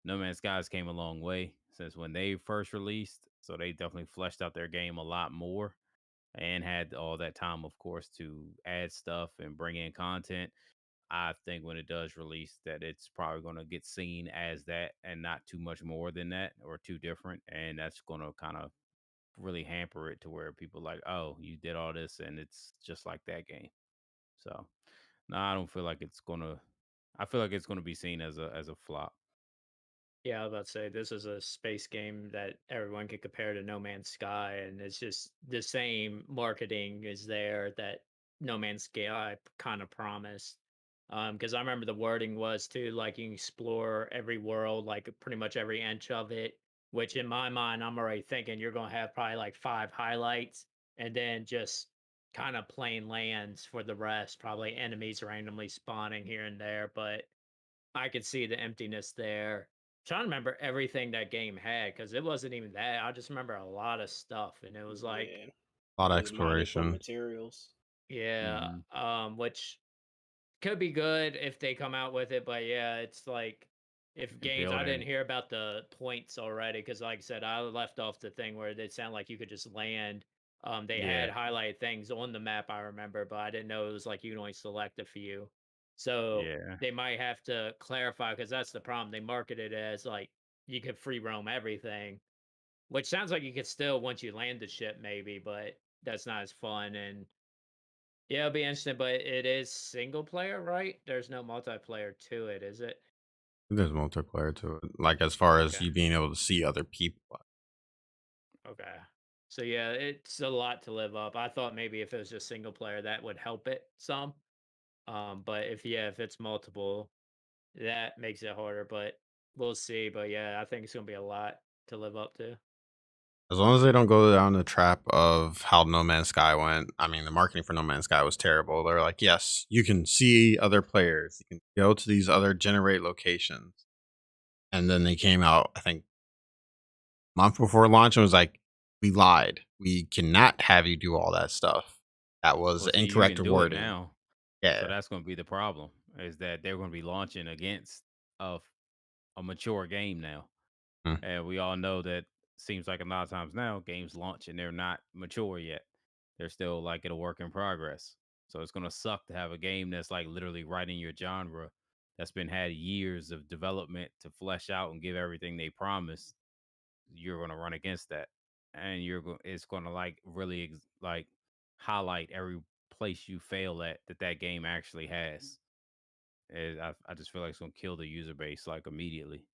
No Man's Skies came a long way since when they first released. So they definitely fleshed out their game a lot more and had all that time, of course, to add stuff and bring in content. I think when it does release, that it's probably going to get seen as that and not too much more than that or too different. And that's going to kind of really hamper it to where people like, oh, you did all this and it's just like that game. So no, I don't feel like it's going to. I feel like it's going to be seen as a flop. Yeah, I was about to say this is a space game that everyone could compare to No Man's Sky, and it's just the same marketing is there that No Man's Sky kind of promised. Because I remember the wording was too like you can explore every world, like pretty much every inch of it. Which in my mind, I'm already thinking you're gonna have probably like 5 highlights, and then just kind of plain lands for the rest. Probably enemies randomly spawning here and there, but I could see the emptiness there. Trying to remember everything that game had because it wasn't even that. I just remember a lot of stuff, and it was like, Yeah, A lot of was mining for exploration. materials. yeah, Hmm. which could be good if they come out with it, but yeah, it's like if And games I didn't building. hear about the points already because, like I said, I left off the thing where they sound like you could just land. They Yeah. had highlighted things on the map, I remember, but I didn't know it was like you can only select a few. So Yeah. they might have to clarify because that's the problem. They market it as like you could free roam everything, which sounds like you could still once you land the ship, maybe, but that's not as fun. And yeah, it'll be interesting, but it is single player, right? There's no multiplayer to it, is it? There's multiplayer to it. Like as far as Okay. you being able to see other people. Okay. So yeah, it's a lot to live up. I thought maybe if it was just single player, that would help it some. But if it's multiple, that makes it harder. But we'll see. But yeah, I think it's gonna be a lot to live up to. As long as they don't go down the trap of how No Man's Sky went. I mean, the marketing for No Man's Sky was terrible. They're like, yes, you can see other players. You can go to these other generate locations. And then they came out, I think, month before launch and was like, we lied. We cannot have you do all that stuff. That was Well, see, you incorrect can do it wording. now. So Yeah. that's going to be the problem is that they're going to be launching against a, a mature game now. Mm. And we all know that seems like a lot of times now games launch and they're not mature yet. They're still like in a work in progress. So it's going to suck to have a game that's like literally right in your genre that's been had years of development to flesh out and give everything they promised. You're going to run against that. And it's going to like really like highlight every place you fail at that game actually has. I just feel like it's going to kill the user base like immediately.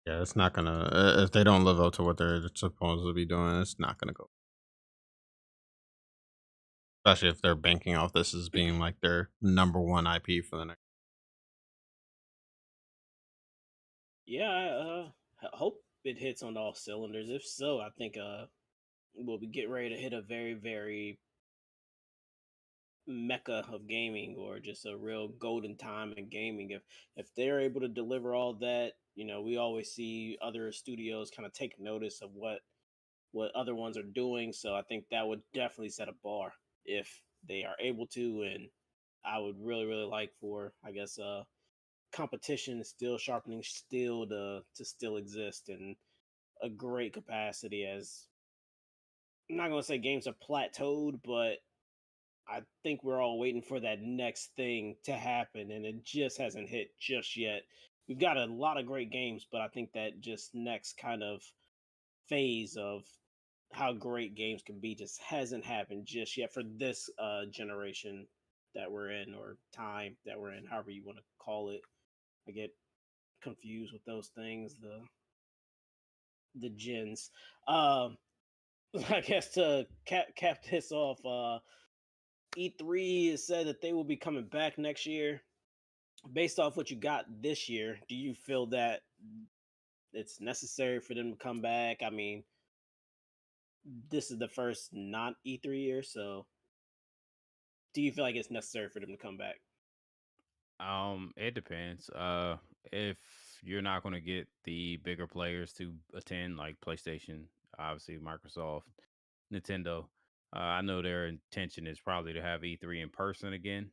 Yeah, it's not gonna if they don't live up to what they're supposed to be doing, it's not gonna go. Especially if they're banking off this as being like their number one IP for the next. Yeah, I hope it hits on all cylinders. If so, I think we'll be getting ready to hit a very, very mecca of gaming, or just a real golden time in gaming. If they're able to deliver all that, we always see other studios kind of take notice of what other ones are doing. So I think that would definitely set a bar if they are able to. And I would really, really like for, I guess, competition, still sharpening steel, to still exist in a great capacity. As I'm not gonna say games are plateaued, but I think we're all waiting for that next thing to happen, and it just hasn't hit just yet. We've got a lot of great games, but I think that just next kind of phase of how great games can be just hasn't happened just yet for this generation that we're in, or time that we're in, however you want to call it. I get confused with those things, the gens. Um, I guess to cap this off, E3 has said that they will be coming back next year. Based off what you got this year, do you feel that it's necessary for them to come back? I mean, this is the first not E3 year, so do you feel like it's necessary for them to come back? It depends. If you're not going to get the bigger players to attend, like PlayStation, obviously Microsoft, Nintendo, I know their intention is probably to have E3 in person again.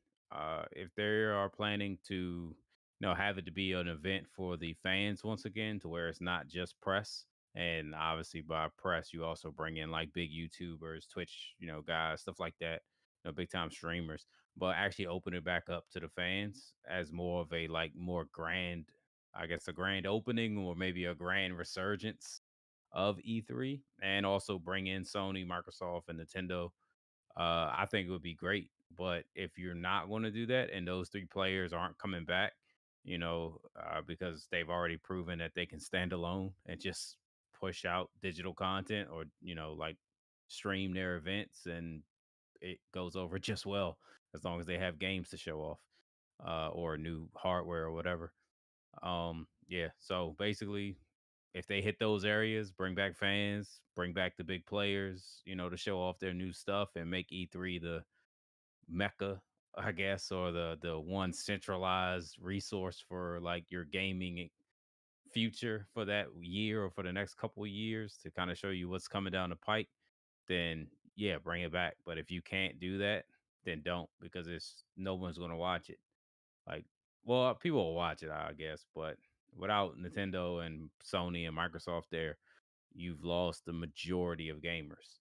If they are planning to, have it to be an event for the fans once again, to where it's not just press, and obviously by press you also bring in like big YouTubers, Twitch, guys, stuff like that, big time streamers, but actually open it back up to the fans as more of a like more grand, I guess, a grand opening or maybe a grand resurgence of E3, and also bring in Sony, Microsoft, and Nintendo. I think it would be great. But if you're not going to do that and those three players aren't coming back, because they've already proven that they can stand alone and just push out digital content, or, like stream their events, and it goes over just well as long as they have games to show off, or new hardware or whatever. Yeah. So basically, if they hit those areas, bring back fans, bring back the big players, to show off their new stuff and make E3 the mecca, I guess, or the one centralized resource for like your gaming future for that year or for the next couple of years, to kind of show you what's coming down the pike, then yeah, bring it back. But if you can't do that, then don't, because it's no one's going to watch it. Like, well, people will watch it, I guess, but without Nintendo and Sony and Microsoft there, you've lost the majority of gamers.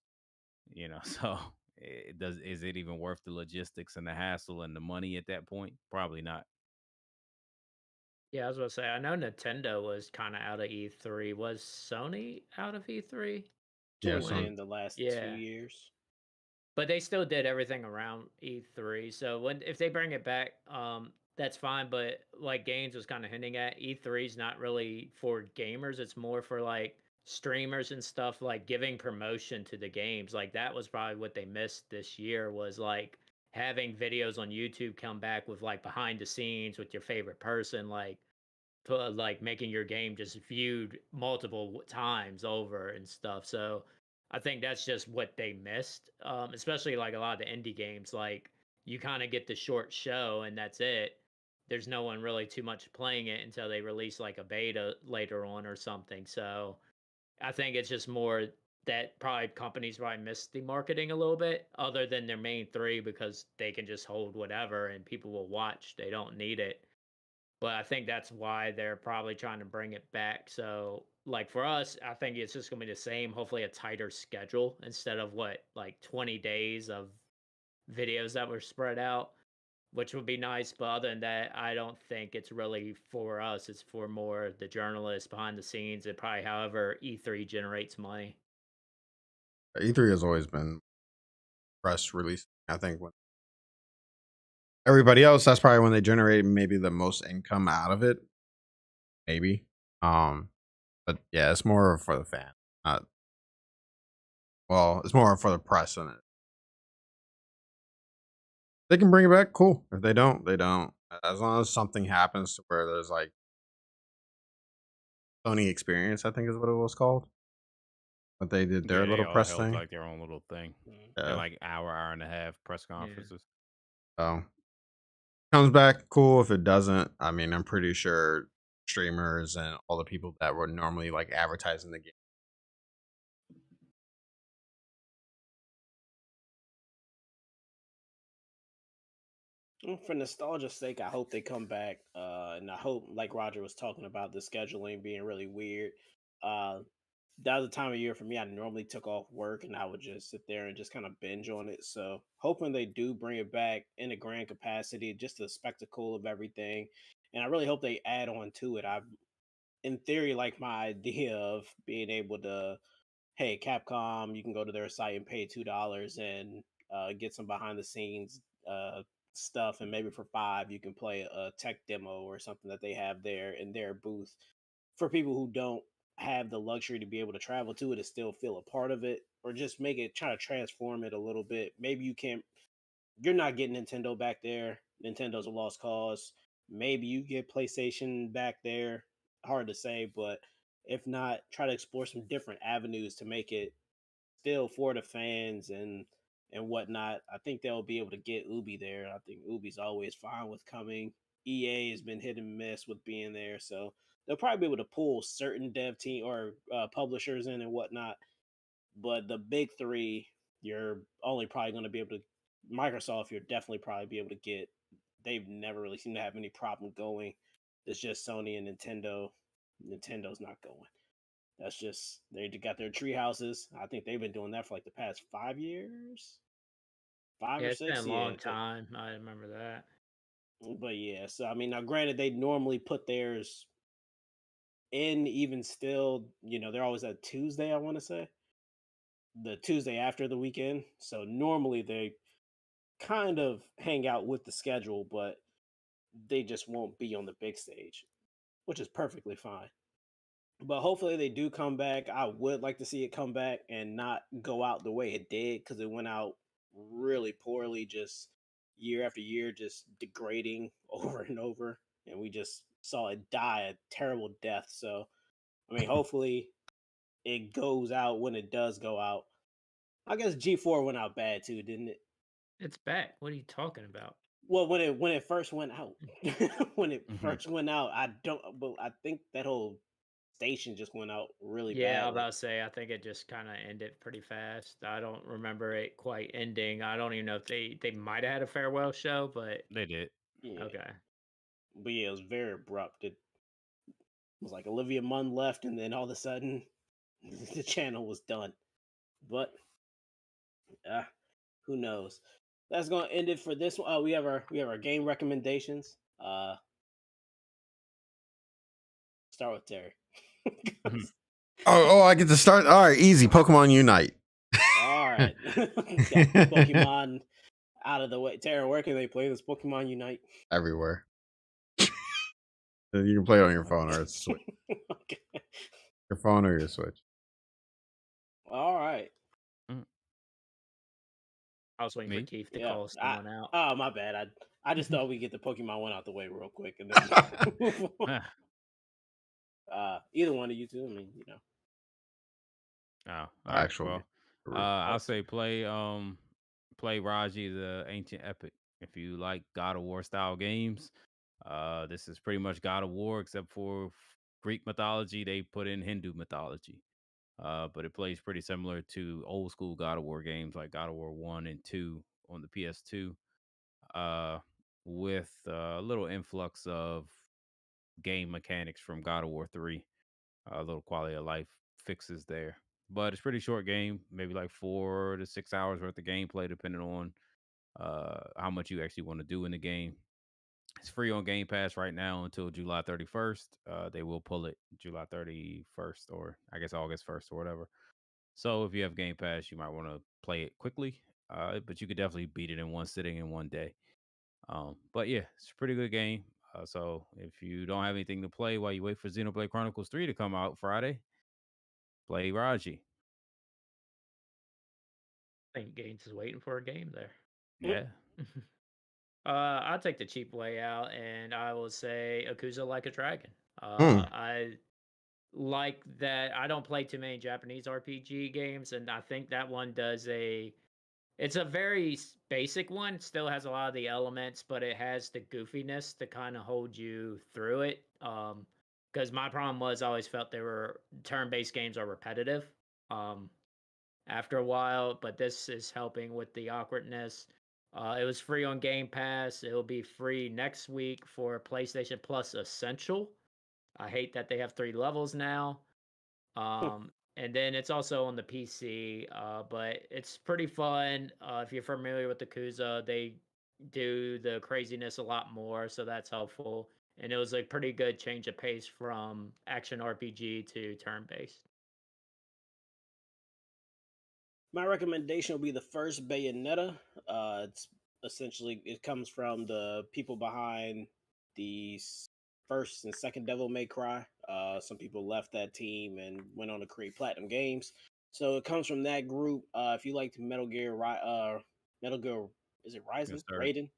So is it even worth the logistics and the hassle and the money at that point? Probably not. Yeah, I was gonna say I know Nintendo was kind of out of E3. Was Sony out of E3? Yeah, Towards the so When end, the last two yeah, years. but they still did everything around E3. So when if they bring it back, that's fine. But like Gaines was kind of hinting at, E3 is not really for gamers. It's more for like streamers and stuff, like giving promotion to the games. Like that was probably what they missed this year, was like having videos on YouTube come back with like behind the scenes with your favorite person, like like making your game just viewed multiple times over and stuff. So I think that's just what they missed. Especially like a lot of the indie games, like you kind of get the short show and that's it. There's no one really too much playing it until they release like a beta later on or something. So I think it's just more that probably companies probably miss the marketing a little bit, other than their main three, because they can just hold whatever and people will watch. They don't need it. But I think that's why they're probably trying to bring it back. So, like for us, I think it's just gonna be the same. Hopefully, a tighter schedule instead of what like 20 days of videos that were spread out, which would be nice. But other than that, I don't think it's really for us. It's for more the journalists behind the scenes and probably however E3 generates money. E3 has always been press release. I think when everybody else, that's probably when they generate maybe the most income out of it. Maybe. Um, but yeah, it's more for the fan. Not well, it's more for the press than it. They can bring it back, cool. If they don't, they don't. As long as something happens to where there's like Sony Experience, I think is what it was called. But they did their Yeah, they little all press held thing. like their own little thing. Mhm. They're Yeah. like hour and a half press Yeah. conferences. So comes back, cool. If it doesn't, I mean, I'm pretty sure streamers and all the people that were normally like advertising the game. For nostalgia's sake, I hope they come back. And I hope, like Roger was talking about, the scheduling being really weird. Uh, that was the time of year for me. I normally took off work and I would just sit there and just kind of binge on it. So hoping they do bring it back in a grand capacity, just the spectacle of everything. And I really hope they add on to it. I, in theory, like my idea of being able to, hey, Capcom, you can go to their site and pay $2 and get some behind the scenes stuff, and maybe for 5 you can play a tech demo or something that they have there in their booth for people who don't have the luxury to be able to travel to it and still feel a part of it, or just make it, try to transform it a little bit. Maybe you can't, you're not getting Nintendo back there. Nintendo's a lost cause. Maybe you get PlayStation back there. Hard to say, but if not, try to explore some different avenues to make it still for the fans and whatnot. I think they'll be able to get Ubi there. I think Ubi's always fine with coming. EA has been hit and miss with being there, so they'll probably be able to pull certain dev team or publishers in and whatnot. But the big three, you're only probably going to be able to Microsoft. You're definitely probably be able to get. They've never really seemed to have any problem going. It's just Sony and Nintendo. Nintendo's not going. That's just they got their tree houses. I think they've been doing that for like the past 5 years, five Yeah, or it's been a six. long Yeah, time. I remember that. but yeah. So I mean, now granted, they normally put theirs in. Even still, they're always at Tuesday. I want to say the Tuesday after the weekend. So normally they kind of hang out with the schedule, but they just won't be on the big stage, which is perfectly fine. But hopefully they do come back. I would like to see it come back and not go out the way it did, because it went out really poorly, just year after year, just degrading over and over. And we just saw it die a terrible death. So, I mean, hopefully it goes out when it does go out. I guess G4 went out bad too, didn't it? It's back. What are you talking about? Well, when it first went out, when it Hmm. first went out, but I think that whole station just went out really Yeah, I was badly. about to say, I think it just kind of ended pretty fast. I don't remember it quite ending. I don't even know if they might have had a farewell show, but They did. Yeah, okay. but yeah, it was very abrupt. It was like Olivia Munn left, and then all of a sudden, the channel was done. But uh, who knows? That's gonna end it for this one. We have our game recommendations. Start with Terry. Mhm. Oh, I get to start. All right, easy. Pokemon Unite. All right, got the Pokemon out of the way. Terry, where can they play this Pokemon Unite? Everywhere. You can play it on your phone or Switch. Okay. Your phone or your Switch. All right. Mm. I was waiting for Me? Keith to Yeah. call someone out. Oh, my bad. I just thought we get the Pokemon one out the way real quick and then move on. Either one of you two. I mean, you know. Oh, all right. Actual game. Well, I'll say play Raji the Ancient Epic. If you like God of War style games, this is pretty much God of War except for Greek mythology. They put in Hindu mythology. But it plays pretty similar to old school God of War games like God of War 1 and 2 on the PS2, uh, with a little influx of game mechanics from God of War 3, a little quality of life fixes there. But it's pretty short game, maybe like 4 to 6 hours worth of gameplay, depending on how much you actually want to do in the game. It's free on Game Pass right now until July 31st. They will pull it July 31st, or I guess August 1st or whatever. So if you have Game Pass, you might want to play it quickly, but you could definitely beat it in one sitting in one day. But yeah, it's a pretty good game. So if you don't have anything to play while you wait for Xenoblade Chronicles 3 to come out Friday, play Raji. I think Gaines is waiting for a game there. Yeah. I'll take the cheap way out, and I will say Akuza Like a Dragon. Hmm. I like that. I don't play too many Japanese RPG games, and I think that one does a. It's a very basic one. Still has a lot of the elements, but it has the goofiness to kind of hold you through it. Because my problem was I always felt they were turn-based games are repetitive. Um, after a while, but this is helping with the awkwardness. It was free on Game Pass. It will be free next week for PlayStation Plus Essential. I hate that they have 3 levels now. And then it's also on the PC, but it's pretty fun. If you're familiar with the Kuza, they do the craziness a lot more, so that's helpful. And it was a pretty good change of pace from action RPG to turn based. My recommendation will be the first Bayonetta. It's essentially it comes from the people behind the first and second Devil May Cry. Some people left that team and went on to create Platinum Games. So it comes from that group. If you like Metal Gear, is it Yes, Rising? sir. Raiden?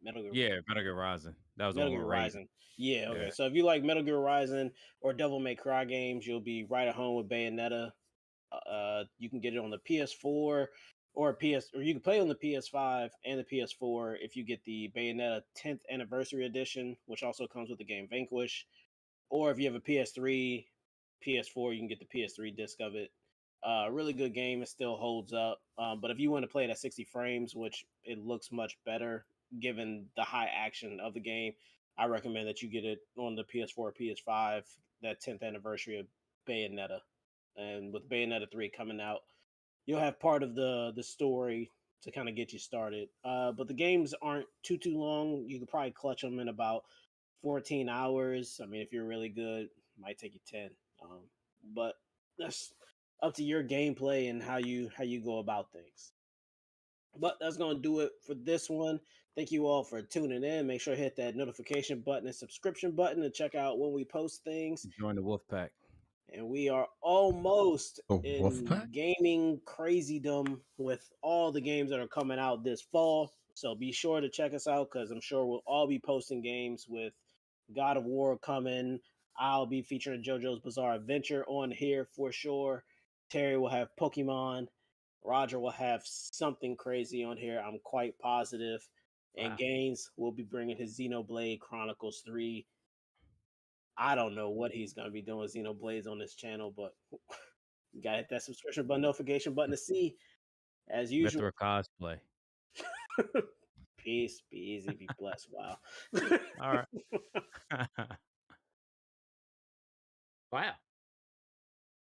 Metal Gear Yeah, Metal Gear Rising. That was the Metal one with Gear Raiden. Rising. Yeah, Yeah. okay. So if you like Metal Gear Rising or Devil May Cry games, you'll be right at home with Bayonetta. You can get it on the PS4 or or you can play on the PS5 and the PS4 if you get the Bayonetta 10th anniversary edition, which also comes with the game Vanquish. Or if you have a PS3, PS4, you can get the PS3 disc of it. Really good game. It still holds up. But if you want to play it at 60 frames, which it looks much better given the high action of the game, I recommend that you get it on the PS4 or PS5, that 10th anniversary of Bayonetta. And with Bayonetta 3 coming out, you'll have part of the story to kind of get you started. But the games aren't too long. You could probably clutch them in about 14 hours. I mean, if you're really good, it might take you 10. But that's up to your gameplay and how you go about things. But that's gonna do it for this one. Thank you all for tuning in. Make sure to hit that notification button and subscription button to check out when we post things. Join the Wolf Pack. And we are almost A wolf in pack? gaming crazydom with all the games that are coming out this fall. So be sure to check us out because I'm sure we'll all be posting games with God of War coming. I'll be featuring JoJo's Bizarre Adventure on here for sure. Terry will have Pokemon. Roger will have something crazy on here. I'm quite positive. And Wow. Gaines will be bringing his Xenoblade Chronicles 3. I don't know what he's going to be doing with Xenoblades on this channel, but you got to hit that subscription button, notification button to see. As usual, Mithra cosplay. peace, be easy, be blessed. Wow. All right. Wow.